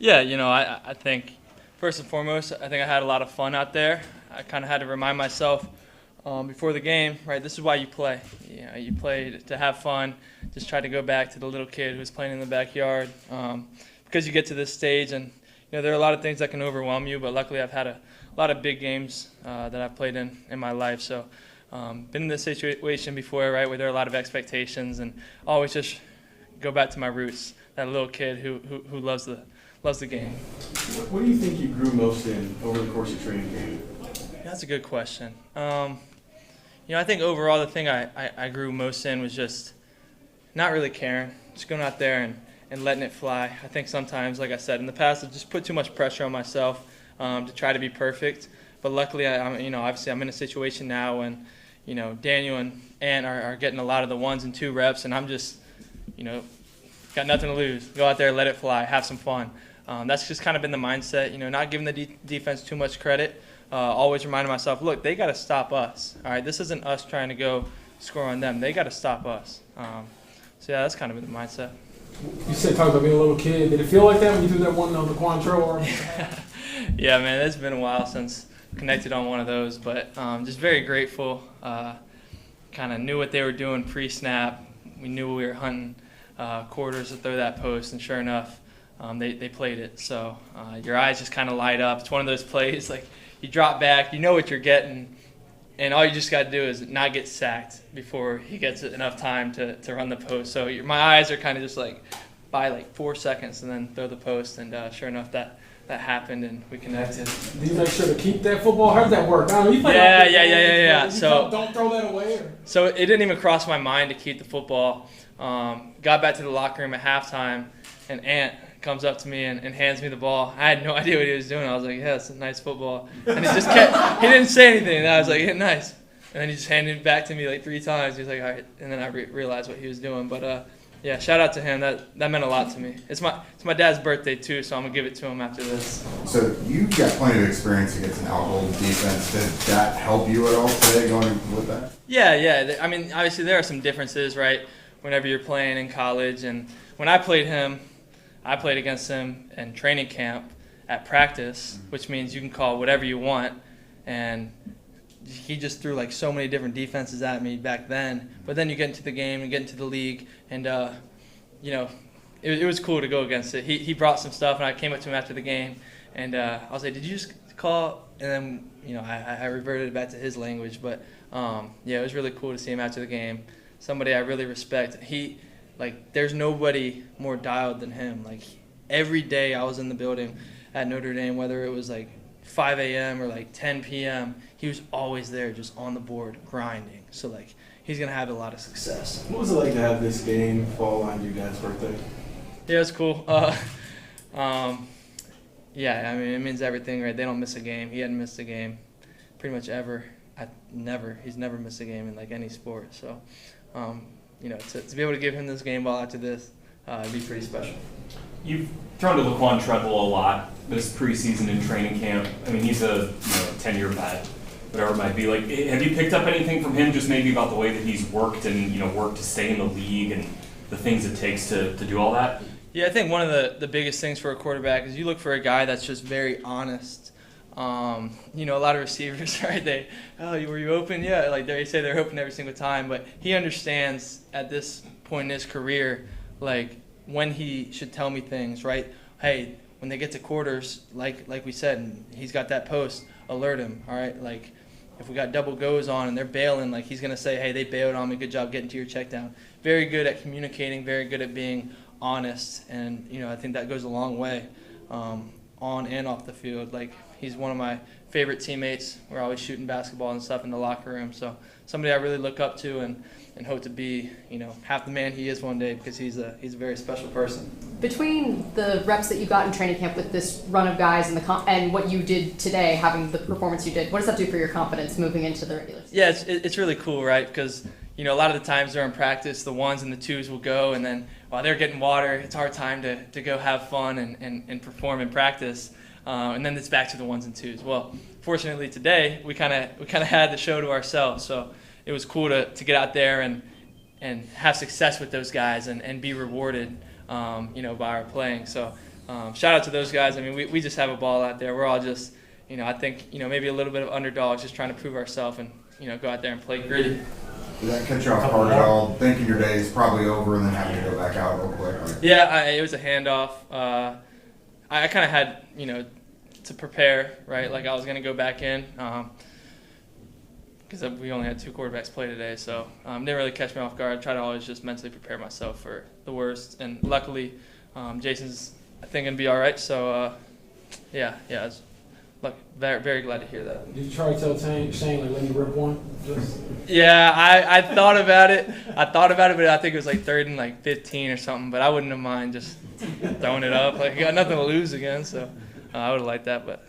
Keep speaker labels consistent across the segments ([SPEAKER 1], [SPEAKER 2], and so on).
[SPEAKER 1] Yeah, I think first and foremost, I think I had a lot of fun out there. I kind of had to remind myself before the game, right? This is why you play. You play to have fun. Just try to go back to the little kid who was playing in the backyard. Because you get to this stage, and there are a lot of things that can overwhelm you. But luckily, I've had a lot of big games that I've played in my life. So, been in this situation before, right, where there are a lot of expectations, and always just go back to my roots. That little kid who loves the game.
[SPEAKER 2] What do you think you grew most in over the course of training camp?
[SPEAKER 1] That's a good question. I think overall the thing I grew most in was just not really caring, just going out there and letting it fly. I think sometimes, like I said, in the past, I just put too much pressure on myself to try to be perfect. But luckily, obviously I'm in a situation now when, Daniel and Ant are getting a lot of the 1s and 2 reps, and I'm just, got nothing to lose. Go out there, let it fly, have some fun. That's just kind of been the mindset, not giving the defense too much credit. Always reminding myself, look, they got to stop us. All right, this isn't us trying to go score on them. They got to stop us. So yeah, that's kind of been the mindset.
[SPEAKER 2] You said talk about being a little kid. Did it feel like that when you threw that one on the Cointreau?
[SPEAKER 1] Yeah, man, it's been a while since connected on one of those, but just very grateful. Kind of knew what they were doing pre-snap. We knew we were hunting quarters to throw that post, and sure enough, they played it. So your eyes just kind of light up. It's one of those plays like you drop back, you know what you're getting, and all you just got to do is not get sacked before he gets enough time to run the post. So my eyes are kind of just like by like 4 seconds and then throw the post, and sure enough that happened and we connected.
[SPEAKER 2] Do you make sure to keep that football? How does that work?
[SPEAKER 1] Yeah. So
[SPEAKER 2] don't throw that away.
[SPEAKER 1] So it didn't even cross my mind to keep the football. Got back to the locker room at halftime, and Ant comes up to me and hands me the ball. I had no idea what he was doing. I was like, yeah, it's a nice football. And he just kept, he didn't say anything. And I was like, yeah, nice. And then he just handed it back to me like 3 times. He was like, all right. And then I realized what he was doing. But yeah, shout out to him. That meant a lot to me. It's my dad's birthday too, so I'm gonna give it to him after this.
[SPEAKER 3] So you got plenty of experience against an out-hold defense. Did that help you at all today going with that?
[SPEAKER 1] Yeah. I mean, obviously there are some differences, right? Whenever you're playing in college, and when I played him, I played against him in training camp at practice, which means you can call whatever you want, and he just threw like so many different defenses at me back then. But then you get into the game and get into the league, and it was cool to go against it. He brought some stuff, and I came up to him after the game, and I was like, "Did you just call?" And then I reverted back to his language, but yeah, it was really cool to see him after the game. Somebody I really respect. There's nobody more dialed than him. Like, every day I was in the building at Notre Dame, whether it was like 5 a.m. or like 10 p.m., he was always there just on the board grinding. So, he's going to have a lot of success.
[SPEAKER 2] What was it like to have this game fall on your dad's birthday?
[SPEAKER 1] Yeah, it's cool. Yeah, I mean, it means everything, right? They don't miss a game. He hadn't missed a game pretty much ever. He's never missed a game in any sport. So, to be able to give him this game ball after this, it'd be pretty special.
[SPEAKER 4] You've thrown to Laquan Treadwell a lot this preseason and training camp. I mean, he's a 10-year vet, whatever it might be. Have you picked up anything from him, just maybe about the way that he's worked and worked to stay in the league and the things it takes to do all that?
[SPEAKER 1] Yeah, I think one of the biggest things for a quarterback is you look for a guy that's just very honest. A lot of receivers, right? Were you open? Yeah, they say they're open every single time, but he understands at this point in his career, when he should tell me things, right? Hey, when they get to quarters, like we said, and he's got that post, alert him, all right? If we got double goes on and they're bailing, he's gonna say, hey, they bailed on me, good job getting to your check down. Very good at communicating, very good at being honest, and I think that goes a long way, on and off the field. He's one of my favorite teammates. We're always shooting basketball and stuff in the locker room. So somebody I really look up to and hope to be, half the man he is one day, because he's a very special person.
[SPEAKER 5] Between the reps that you got in training camp with this run of guys and what you did today, having the performance you did, what does that do for your confidence moving into the regular season?
[SPEAKER 1] Yeah, it's really cool, right? Because a lot of the times during practice, the 1s and the 2s will go, and then while they're getting water, it's our time to go have fun and perform in practice. And then it's back to the 1s and 2s. Well, fortunately today we kind of had the show to ourselves, so it was cool to get out there and have success with those guys and be rewarded, by our playing. So shout out to those guys. I mean, we just have a ball out there. We're all just, I think, maybe a little bit of underdogs, just trying to prove ourselves and, go out there and play gritty.
[SPEAKER 3] Did that catch you off guard at all? Thinking your day is probably over and then having to go back out real quick?
[SPEAKER 1] Yeah, it was a handoff. I kind of had, to prepare, right? Like I was going to go back in because we only had 2 quarterbacks play today. So didn't really catch me off guard. I try to always just mentally prepare myself for the worst. And luckily, Jason's, I think, going to be all right. So, yeah, very, very glad to hear that.
[SPEAKER 2] Did you try to tell Shane, like, let me rip one?
[SPEAKER 1] Yeah, I thought about it. But I think it was like 3rd and like 15 or something. But I wouldn't have mind just throwing it up. Like, I got nothing to lose again, so I would have liked that. But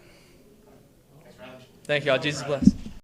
[SPEAKER 1] thank y'all. Jesus bless.